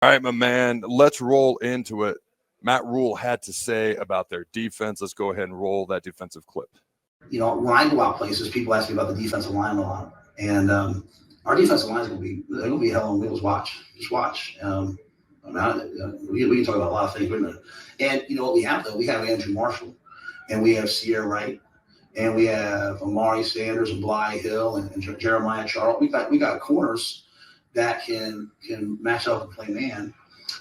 All right, my man, let's roll into it. Matt Rhule had to say about their defense. Let's go ahead and roll that defensive clip. When I go out places, people ask me about the defensive line a lot, and our defensive line is going to be hell on wheels. Just watch. We can talk about a lot of things, and what we have though, we have Andrew Marshall, and we have Sierra Wright, and we have Amari Sanders and Bly Hill and Jeremiah Charles. We got corners that can match up and play man.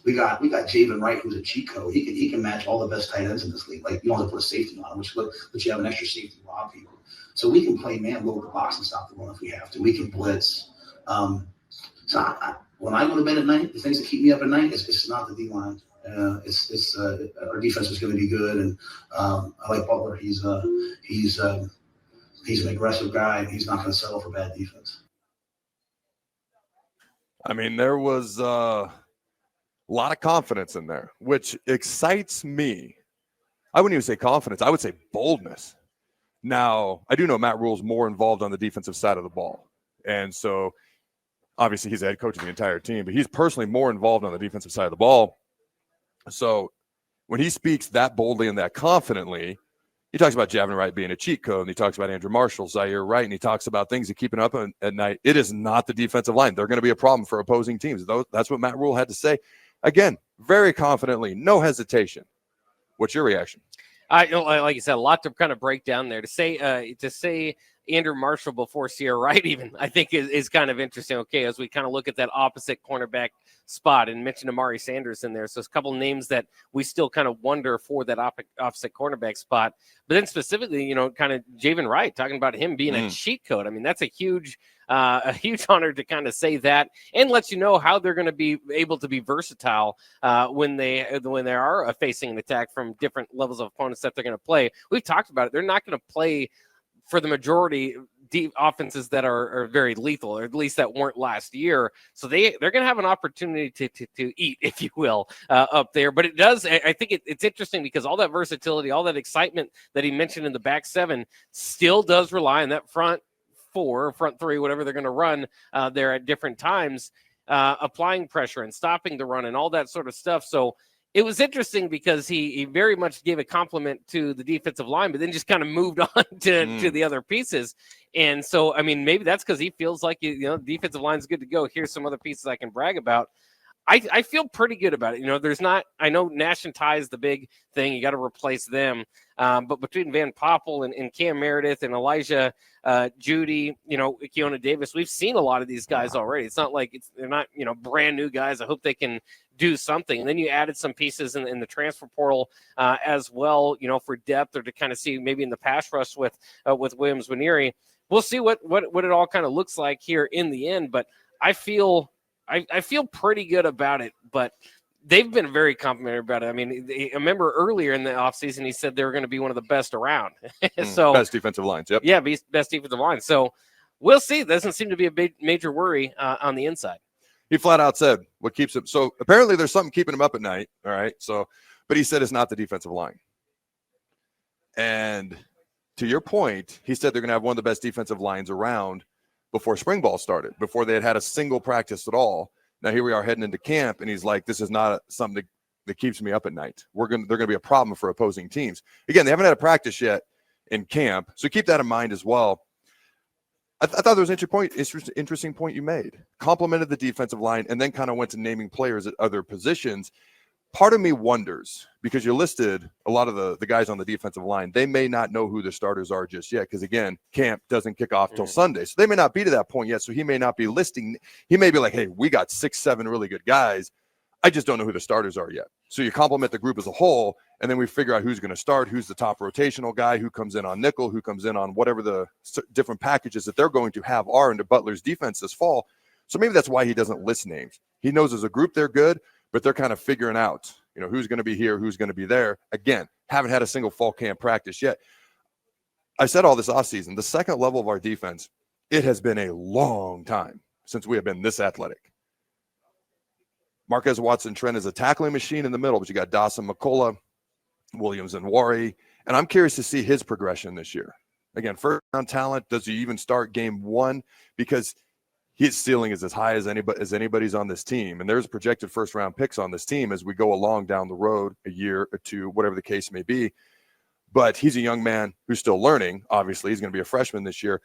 We got Javen Wright, who's a cheat code. He can match all the best tight ends in this league. Like, you don't have to put a safety on him, but you have an extra safety to rob people. So we can play man, load the box, and stop the run if we have to. We can blitz. When I go to bed at night, the things that keep me up at night it's not the D line. It's our defense is going to be good, and I like Butler. He's an aggressive guy, and he's not going to settle for bad defense. I mean, there was a lot of confidence in there, which excites me. I wouldn't even say confidence. I would say boldness. Now, I do know Matt Rhule's more involved on the defensive side of the ball. And so, obviously, he's the head coach of the entire team, but he's personally more involved on the defensive side of the ball. So, when he speaks that boldly and that confidently, he talks about Javen Wright being a cheat code, and he talks about Andrew Marshall, Zaire Wright, and he talks about things that keeping up at night. It is not the defensive line. They're going to be a problem for opposing teams. That's what Matt Rhule had to say. Again, very confidently, no hesitation. What's your reaction? Like you said, a lot to kind of break down there. To say Andrew Marshall before Sierra Wright even, I think is kind of interesting. Okay, as we kind of look at that opposite cornerback spot and mention Amari Sanders in there. So it's a couple names that we still kind of wonder for that opposite cornerback spot. But then specifically, kind of Javen Wright, talking about him being a cheat code. I mean, that's a huge honor to kind of say that, and lets you know how they're going to be able to be versatile when they are facing an attack from different levels of opponents that they're going to play. We've talked about it. They're not going to play for the majority deep offenses that are very lethal, or at least that weren't last year. So they're going to have an opportunity to eat, if you will, up there. But it does, I think it's interesting because all that versatility, all that excitement that he mentioned in the back seven still does rely on that front four, front three, whatever they're going to run there at different times, applying pressure and stopping the run and all that sort of stuff. So it was interesting because he very much gave a compliment to the defensive line, but then just kind of moved on to the other pieces. And so, I mean, maybe that's because he feels like, the defensive line's good to go. Here's some other pieces I can brag about. I feel pretty good about it. I know Nash and Ty is the big thing. You got to replace them. But between Van Poppel and Cam Meredith and Elijah Judy, Keona Davis, we've seen a lot of these guys already. It's not like they're not, brand new guys. I hope they can do something. And then you added some pieces in the transfer portal as well, for depth, or to kind of see maybe in the pass rush with Williams-Nwaneri. We'll see what it all kind of looks like here in the end. But I feel pretty good about it, but they've been very complimentary about it. I mean, I remember earlier in the offseason, he said they were going to be one of the best around. So best defensive lines. Yep. Yeah, best defensive line. So we'll see. It doesn't seem to be a big major worry on the inside. He flat out said what keeps him. So apparently there's something keeping him up at night. All right. So, but he said it's not the defensive line. And to your point, he said they're going to have one of the best defensive lines around before spring ball started, before they had a single practice at all. Now here we are heading into camp, and he's like, this is not something that keeps me up at night. They're going to be a problem for opposing teams. Again, they haven't had a practice yet in camp, so keep that in mind as well. I thought there was an interesting point you made. Complimented the defensive line and then kind of went to naming players at other positions. Part of me wonders, because you listed a lot of the guys on the defensive line, they may not know who the starters are just yet, because, again, camp doesn't kick off till Sunday. So they may not be to that point yet, so he may not be listing. He may be like, hey, we got 6-7 really good guys. I just don't know who the starters are yet. So you compliment the group as a whole, and then we figure out who's going to start, who's the top rotational guy, who comes in on nickel, who comes in on whatever the different packages that they're going to have are into Butler's defense this fall. So maybe that's why he doesn't list names. He knows as a group they're good, but they're kind of figuring out, who's going to be here, who's going to be there. Again, haven't had a single fall camp practice yet. I said all this offseason, the second level of our defense, it has been a long time since we have been this athletic. Marquez Watson-Trent is a tackling machine in the middle, but you got Dawson McCullough, Williams-Nwaneri, and I'm curious to see his progression this year. Again, first round talent, does he even start game one? Because his ceiling is as high as anybody's on this team. And there's projected first-round picks on this team as we go along down the road, a year or two, whatever the case may be. But he's a young man who's still learning. Obviously, he's going to be a freshman this year.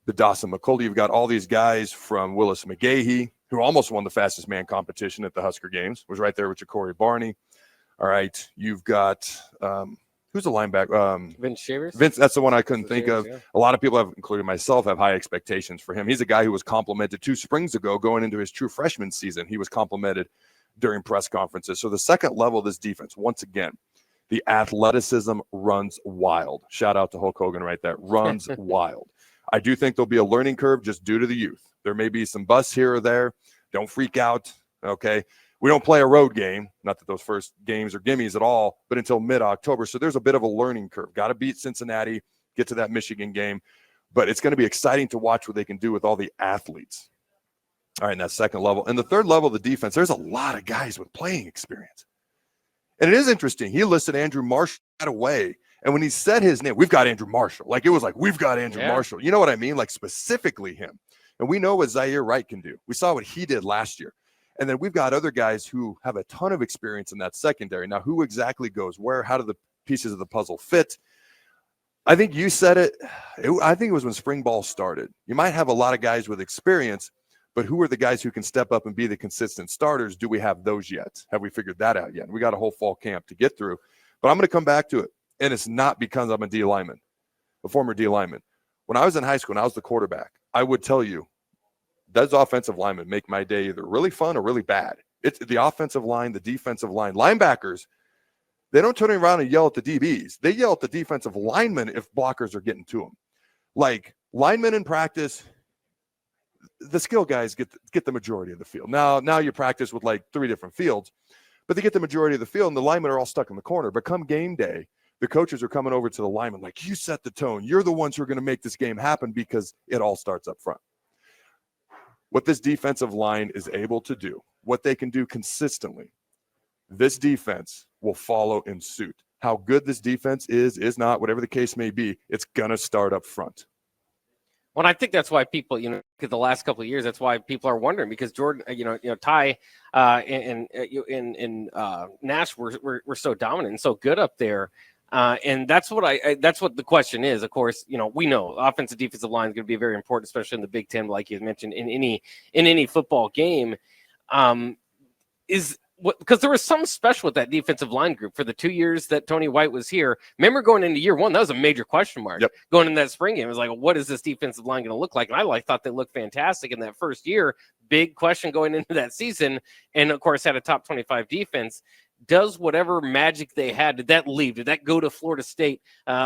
The Dawson McCulley, you've got all these guys from Willis McGahee, who almost won the fastest man competition at the Husker games, was right there with Ja'Cory Barney. All right, you've got who's the linebacker? Vince Shavers. Vince, that's the one I couldn't think of. Yeah. A lot of people, including myself, have high expectations for him. He's a guy who was complimented 2 springs ago going into his true freshman season. He was complimented during press conferences. So the second level of this defense, once again, the athleticism runs wild. Shout out to Hulk Hogan right there. Runs wild. I do think there'll be a learning curve just due to the youth. There may be some busts here or there. Don't freak out, okay? We don't play a road game, not that those first games are gimmies at all, but until mid-October. So there's a bit of a learning curve. Got to beat Cincinnati, get to that Michigan game. But it's going to be exciting to watch what they can do with all the athletes. All right, and that second level. And the third level of the defense, there's a lot of guys with playing experience. And it is interesting. He listed Andrew Marshall right away. And when he said his name, we've got Andrew Marshall. Like, it was like, we've got Andrew Marshall. You know what I mean? Like, specifically him. And we know what Zaire Wright can do. We saw what he did last year. And then we've got other guys who have a ton of experience in that secondary. Now, who exactly goes where? How do the pieces of the puzzle fit? I think you said it. I think it was when spring ball started. You might have a lot of guys with experience, but who are the guys who can step up and be the consistent starters? Do we have those yet? Have we figured that out yet? We got a whole fall camp to get through. But I'm going to come back to it. And it's not because I'm a D lineman, a former D lineman. When I was in high school and I was the quarterback, I would tell you, those offensive linemen make my day either really fun or really bad. It's the offensive line, the defensive line. Linebackers, they don't turn around and yell at the DBs. They yell at the defensive linemen if blockers are getting to them. Like, linemen in practice, the skill guys get the majority of the field. Now you practice with like 3 different fields, but they get the majority of the field, and the linemen are all stuck in the corner. But come game day, the coaches are coming over to the linemen like, you set the tone. You're the ones who are going to make this game happen because it all starts up front. What this defensive line is able to do, what they can do consistently, this defense will follow in suit. How good this defense is not, whatever the case may be, it's going to start up front. Well, I think that's why people, the last couple of years, that's why people are wondering, because Jordan, Ty and Nash were so dominant and so good up there. And that's what that's what the question is. Of course, we know offensive defensive line is going to be very important, especially in the Big Ten, like you mentioned, in any football game. Because there was something special with that defensive line group for the 2 years that Tony White was here. Remember, going into year 1, that was a major question mark. Yep. Going in that spring game, it was like, what is this defensive line going to look like? And I thought they looked fantastic in that first year. Big question going into that season, and of course had a top 25 defense. Does whatever magic they had, did that leave? Did that go to Florida State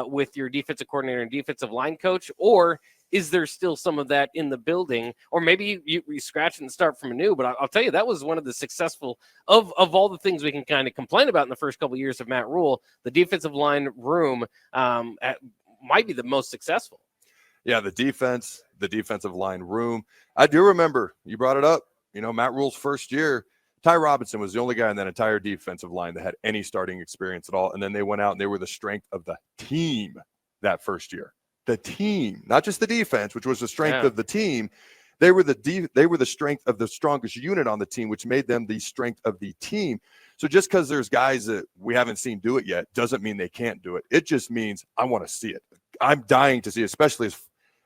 with your defensive coordinator and defensive line coach? Or is there still some of that in the building? Or maybe you scratch and start from anew. But I'll tell you, that was one of the successful of all the things we can kind of complain about in the first couple of years of Matt Rhule. The defensive line room might be the most successful. Yeah, the defensive line room. I do remember, you brought it up, Matt Rhule's first year, Ty Robinson was the only guy in that entire defensive line that had any starting experience at all. And then they went out and they were the strength of the team that first year. The team, not just the defense, which was the strength of the team. They were the strength of the strongest unit on the team, which made them the strength of the team. So just because there's guys that we haven't seen do it yet doesn't mean they can't do it. It just means I want to see it. I'm dying to see it, especially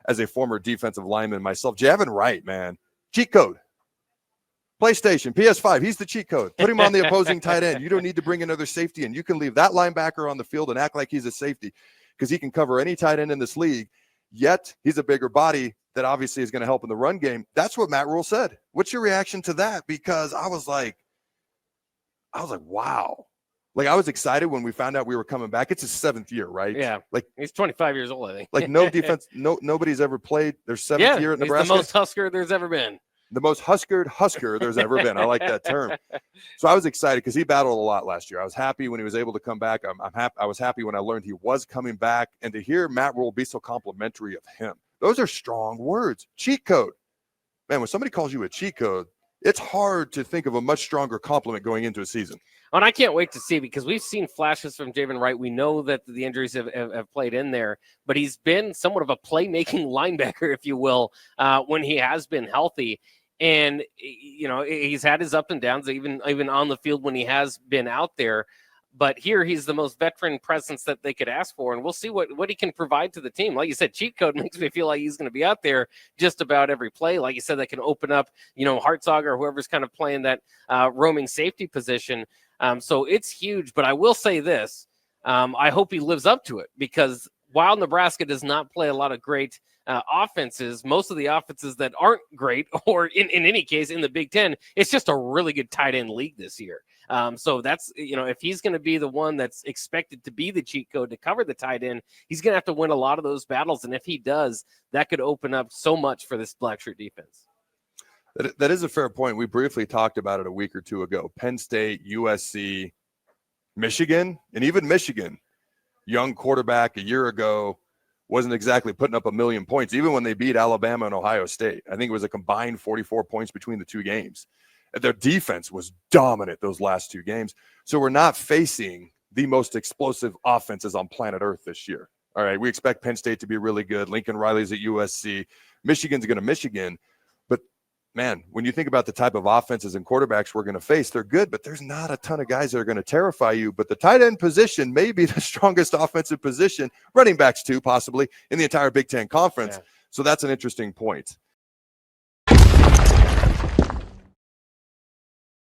as a former defensive lineman myself. Javin Wright, man, cheat code. PlayStation, PS5, he's the cheat code. Put him on the opposing tight end. You don't need to bring another safety in. You can leave that linebacker on the field and act like he's a safety because he can cover any tight end in this league. Yet he's a bigger body that obviously is going to help in the run game. That's what Matt Rhule said. What's your reaction to that? Because I was like, wow. Like, I was excited when we found out we were coming back. It's his 7th year, right? Yeah. Like, he's 25 years old, I think. Like, no defense, nobody's ever played their 7th year at Nebraska. He's the most Husker there's ever been. The most Husker there's ever been. I like that term. So I was excited because he battled a lot last year. I was happy when he was able to come back. I'm happy. I was happy when I learned he was coming back, and to hear Matt Rhule be so complimentary of him. Those are strong words. Cheat code. Man, when somebody calls you a cheat code, it's hard to think of a much stronger complement going into a season. And I can't wait to see, because we've seen flashes from Javen Wright. We know that the injuries have played in there, but he's been somewhat of a playmaking linebacker, if you will, when he has been healthy. And, you know, he's had his ups and downs, even on the field when he has been out there. But here he's the most veteran presence that they could ask for, and we'll see what he can provide to the team. Like you said, cheat code makes me feel like he's going to be out there just about every play. Like you said, that can open up, you know, Hartzog or whoever's kind of playing that roaming safety position. So it's huge. But I will say this, I hope he lives up to it, because while Nebraska does not play a lot of great offenses, most of the offenses that aren't great, or in any case in the Big Ten, it's just a really good tight end league this year. So that's, you know, if he's going to be the one that's expected to be the cheat code to cover the tight end, he's going to have to win a lot of those battles. And if he does, that could open up so much for this black shirt defense. That is a fair point. We briefly talked about it a week or two ago. Penn State, USC, Michigan, and even Michigan, young quarterback a year ago, wasn't exactly putting up a million points, even when they beat Alabama and Ohio State. I think it was a combined 44 points between the two games. Their defense was dominant those last two games. So we're not facing the most explosive offenses on planet Earth this year. All right, we expect Penn State to be really good. Lincoln Riley's at USC. Michigan's going to Michigan. But, man, when you think about the type of offenses and quarterbacks we're going to face, they're good, but there's not a ton of guys that are going to terrify you. But the tight end position may be the strongest offensive position, running backs too, possibly, in the entire Big Ten Conference. Yeah. So that's an interesting point.